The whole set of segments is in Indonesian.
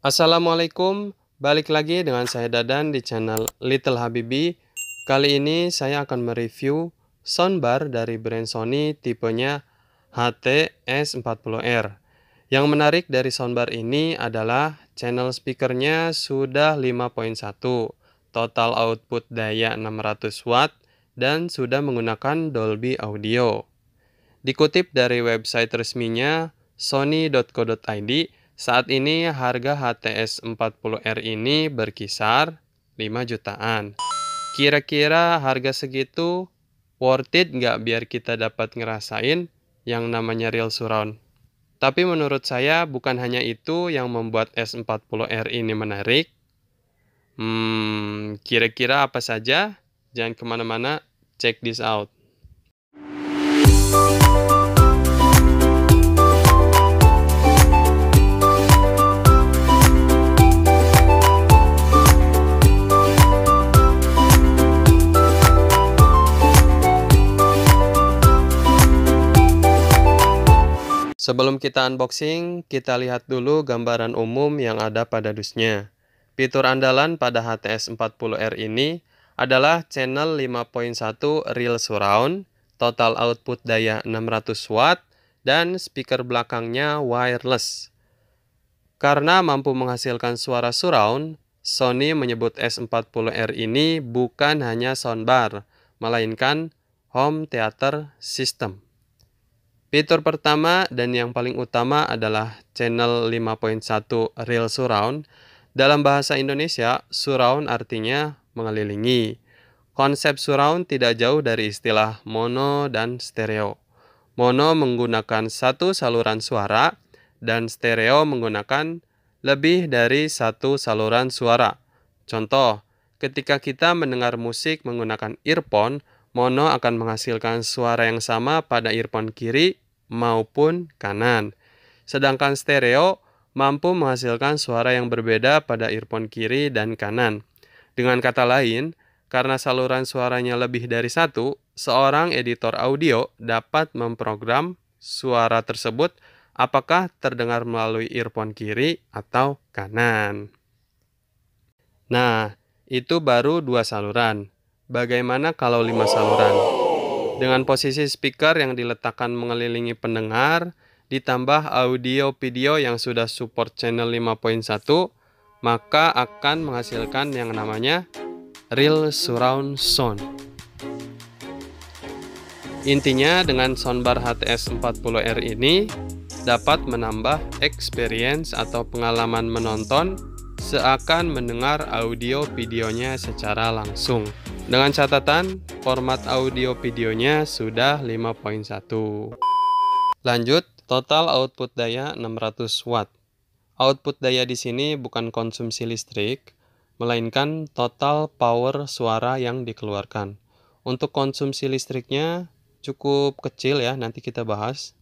Assalamualaikum, balik lagi dengan saya Dadan di channel Little Habibi. Kali ini saya akan mereview soundbar dari brand Sony tipenya HTS40R. Yang menarik dari soundbar ini adalah channel speakernya sudah 5.1, total output daya 600 watt, dan sudah menggunakan Dolby Audio. Dikutip dari website resminya sony.co.id, saat ini harga HTS40R ini berkisar 5 jutaan. Kira-kira harga segitu worth it nggak biar kita dapat ngerasain yang namanya real surround? Tapi menurut saya bukan hanya itu yang membuat S40R ini menarik. Kira-kira apa saja? Jangan kemana-mana, check this out. Sebelum kita unboxing, kita lihat dulu gambaran umum yang ada pada dusnya. Fitur andalan pada HTS40R ini adalah channel 5.1 Real Surround, total output daya 600 watt, dan speaker belakangnya wireless. Karena mampu menghasilkan suara surround, Sony menyebut S40R ini bukan hanya soundbar, melainkan home theater system. Fitur pertama dan yang paling utama adalah channel 5.1 Real Surround. Dalam bahasa Indonesia, surround artinya mengelilingi. Konsep surround tidak jauh dari istilah mono dan stereo. Mono menggunakan satu saluran suara dan stereo menggunakan lebih dari satu saluran suara. Contoh, ketika kita mendengar musik menggunakan earphone, mono akan menghasilkan suara yang sama pada earphone kiri maupun kanan. Sedangkan stereo mampu menghasilkan suara yang berbeda pada earphone kiri dan kanan. Dengan kata lain, karena saluran suaranya lebih dari satu, seorang editor audio dapat memprogram suara tersebut apakah terdengar melalui earphone kiri atau kanan. Nah, itu baru 2 saluran. Bagaimana kalau 5 saluran? Dengan posisi speaker yang diletakkan mengelilingi pendengar, ditambah audio video yang sudah support channel 5.1, maka akan menghasilkan yang namanya Real Surround Sound. Intinya dengan soundbar HTS40R ini dapat menambah experience atau pengalaman menonton seakan mendengar audio videonya secara langsung. Dengan catatan, format audio videonya sudah 5.1. Lanjut, total output daya 600 watt. Output daya di sini bukan konsumsi listrik, melainkan total power suara yang dikeluarkan. Untuk konsumsi listriknya cukup kecil ya, nanti kita bahas.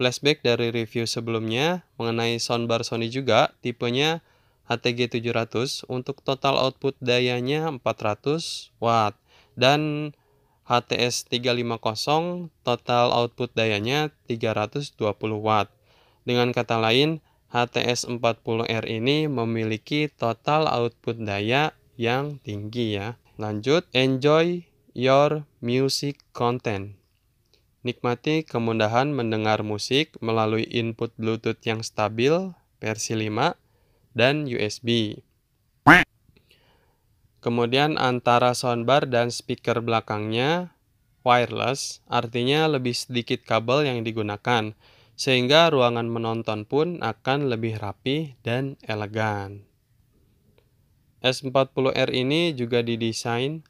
Flashback dari review sebelumnya mengenai soundbar Sony juga, tipenya HTG700, untuk total output dayanya 400 watt, dan HTS350 total output dayanya 320 watt. Dengan kata lain, HTS40R ini memiliki total output daya yang tinggi ya. Lanjut, enjoy your music content. Nikmati kemudahan mendengar musik melalui input Bluetooth yang stabil versi 5 dan USB. Kemudian antara soundbar dan speaker belakangnya wireless, artinya lebih sedikit kabel yang digunakan, sehingga ruangan menonton pun akan lebih rapi dan elegan. S40R ini juga didesain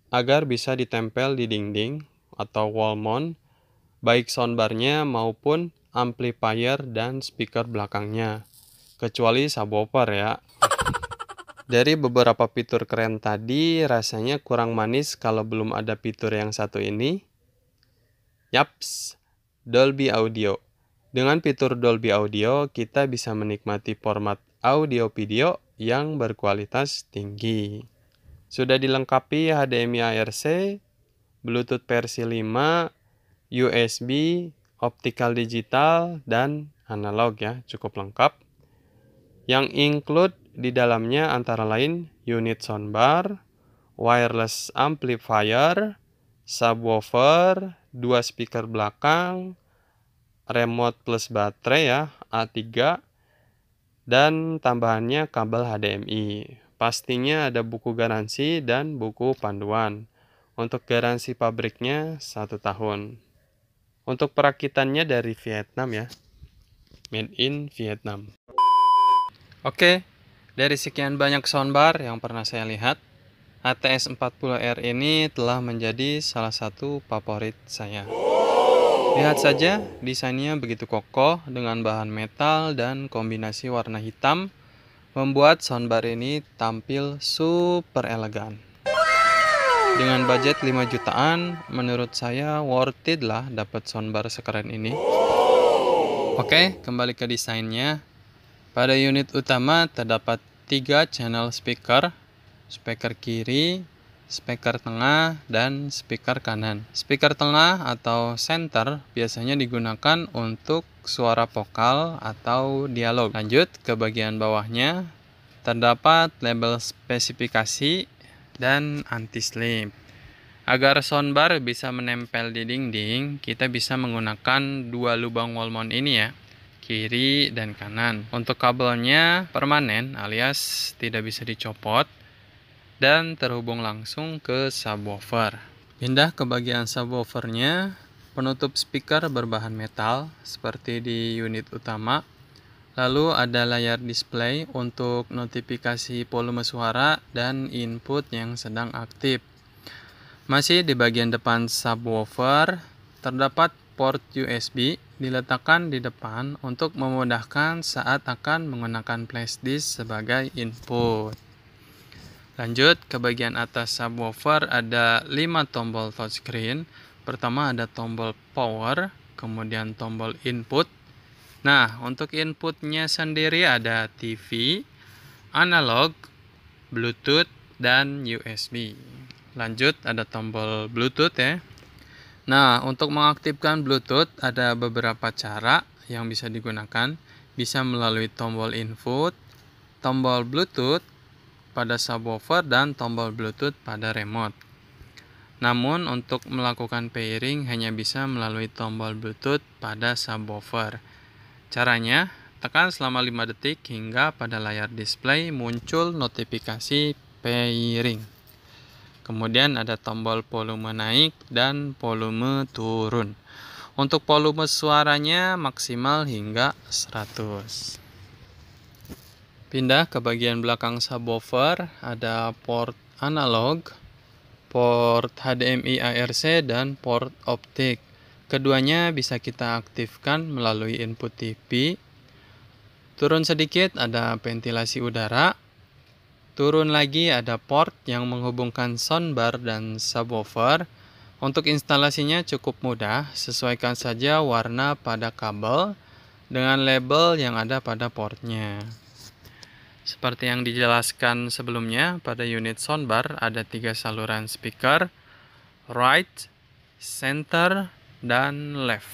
agar bisa ditempel di dinding atau wall mount, baik soundbarnya maupun amplifier dan speaker belakangnya, kecuali subwoofer ya. Dari beberapa fitur keren tadi, rasanya kurang manis kalau belum ada fitur yang satu ini. Yaps, Dolby Audio. Dengan fitur Dolby Audio, kita bisa menikmati format audio video yang berkualitas tinggi. Sudah dilengkapi HDMI ARC, Bluetooth versi 5, USB, optical digital, dan analog ya, cukup lengkap. Yang include di dalamnya antara lain unit soundbar, wireless amplifier, subwoofer, 2 speaker belakang, remote plus baterai ya, A3, dan tambahannya kabel HDMI. Pastinya ada buku garansi dan buku panduan. Untuk garansi pabriknya 1 tahun. Untuk perakitannya dari Vietnam ya, made in Vietnam. Oke, dari sekian banyak soundbar yang pernah saya lihat, ATS40R ini telah menjadi salah satu favorit saya. Lihat saja, desainnya begitu kokoh dengan bahan metal dan kombinasi warna hitam, membuat soundbar ini tampil super elegan. Dengan budget 5 jutaan, menurut saya worth it lah dapat soundbar sekeren ini. Oke, kembali ke desainnya. Pada unit utama terdapat 3 channel speaker, speaker kiri, speaker tengah, dan speaker kanan. Speaker tengah atau center biasanya digunakan untuk suara vokal atau dialog. Lanjut ke bagian bawahnya, terdapat label spesifikasi dan anti-slip. Agar soundbar bisa menempel di dinding, kita bisa menggunakan 2 lubang wall mount ini ya, kiri dan kanan. Untuk kabelnya permanen alias tidak bisa dicopot dan terhubung langsung ke subwoofer. Pindah ke bagian subwoofernya, penutup speaker berbahan metal seperti di unit utama. Lalu ada layar display untuk notifikasi volume suara dan input yang sedang aktif. Masih di bagian depan subwoofer, terdapat port USB diletakkan di depan untuk memudahkan saat akan menggunakan flashdisk sebagai input. Lanjut ke bagian atas subwoofer, ada 5 tombol touchscreen. Pertama ada tombol power, kemudian tombol input. Nah, untuk inputnya sendiri ada TV, analog, Bluetooth, dan USB. Lanjut ada tombol Bluetooth ya. Nah, untuk mengaktifkan Bluetooth ada beberapa cara yang bisa digunakan. Bisa melalui tombol input, tombol Bluetooth pada subwoofer, dan tombol Bluetooth pada remote. Namun untuk melakukan pairing hanya bisa melalui tombol Bluetooth pada subwoofer. Caranya, tekan selama 5 detik hingga pada layar display muncul notifikasi pairing. Kemudian ada tombol volume naik dan volume turun. Untuk volume suaranya maksimal hingga 100. Pindah ke bagian belakang subwoofer, ada port analog, port HDMI ARC, dan port optik. Keduanya bisa kita aktifkan melalui input TV. Turun sedikit ada ventilasi udara. Turun lagi ada port yang menghubungkan soundbar dan subwoofer. Untuk instalasinya cukup mudah, sesuaikan saja warna pada kabel dengan label yang ada pada portnya. Seperti yang dijelaskan sebelumnya, pada unit soundbar ada 3 saluran speaker, right, center, dan left.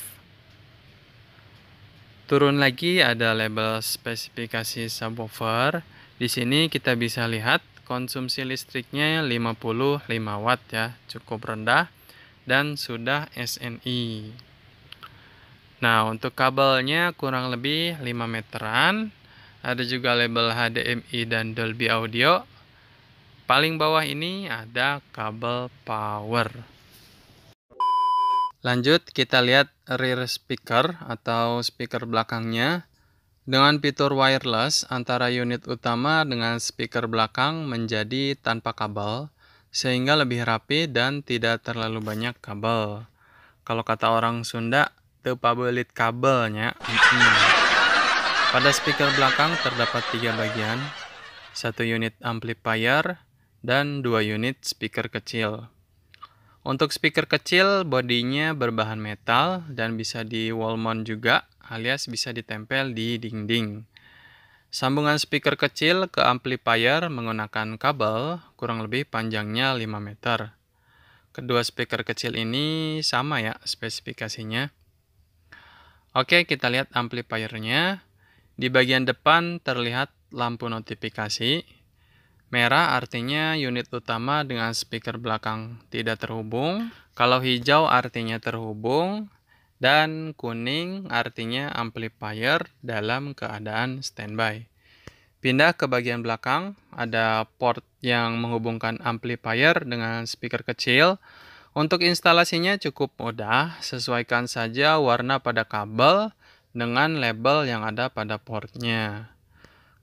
Turun lagi ada label spesifikasi subwoofer. Di sini kita bisa lihat konsumsi listriknya 55 watt ya, cukup rendah dan sudah SNI. Nah, untuk kabelnya kurang lebih 5 meteran. Ada juga label HDMI dan Dolby Audio. Paling bawah ini ada kabel power. Lanjut kita lihat rear speaker atau speaker belakangnya. Dengan fitur wireless antara unit utama dengan speaker belakang menjadi tanpa kabel, sehingga lebih rapi dan tidak terlalu banyak kabel. Kalau kata orang Sunda, teu pabelit kabelnya. Pada speaker belakang terdapat 3 bagian, 1 unit amplifier, dan 2 unit speaker kecil. Untuk speaker kecil, bodinya berbahan metal dan bisa di wall mount juga, alias bisa ditempel di dinding. Sambungan speaker kecil ke amplifier menggunakan kabel, kurang lebih panjangnya 5 meter. Kedua speaker kecil ini sama ya spesifikasinya. Oke, kita lihat amplifiernya. Di bagian depan terlihat lampu notifikasi. Merah artinya unit utama dengan speaker belakang tidak terhubung. Kalau hijau artinya terhubung. Dan kuning artinya amplifier dalam keadaan standby. Pindah ke bagian belakang, ada port yang menghubungkan amplifier dengan speaker kecil. Untuk instalasinya cukup mudah, sesuaikan saja warna pada kabel dengan label yang ada pada portnya.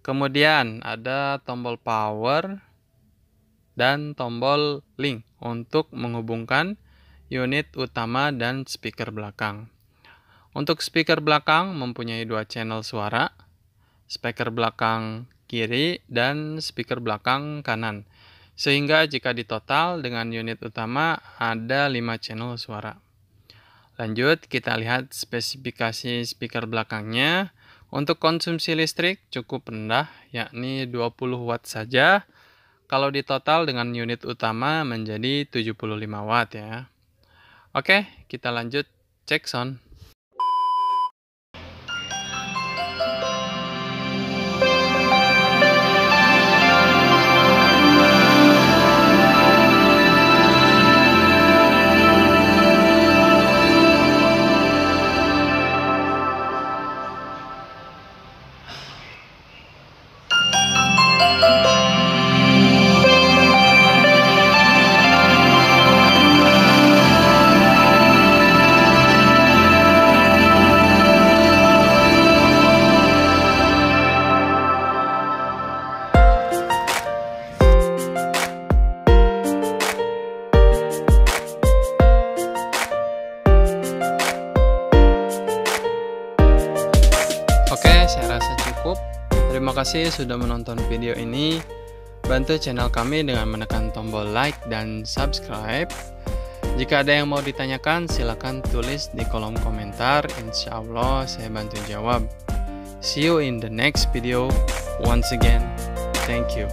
Kemudian ada tombol power dan tombol link untuk menghubungkan unit utama dan speaker belakang. Untuk speaker belakang mempunyai 2 channel suara, speaker belakang kiri dan speaker belakang kanan. Sehingga jika ditotal dengan unit utama ada 5 channel suara. Lanjut kita lihat spesifikasi speaker belakangnya. Untuk konsumsi listrik cukup rendah, yakni 20 watt saja. Kalau ditotal dengan unit utama menjadi 75 watt ya. Oke, kita lanjut cek sound. Oke, saya rasa cukup. Terima kasih sudah menonton video ini. Bantu channel kami dengan menekan tombol like dan subscribe. Jika ada yang mau ditanyakan, silakan tulis di kolom komentar. Insya Allah saya bantu jawab. See you in the next video. Once again, thank you.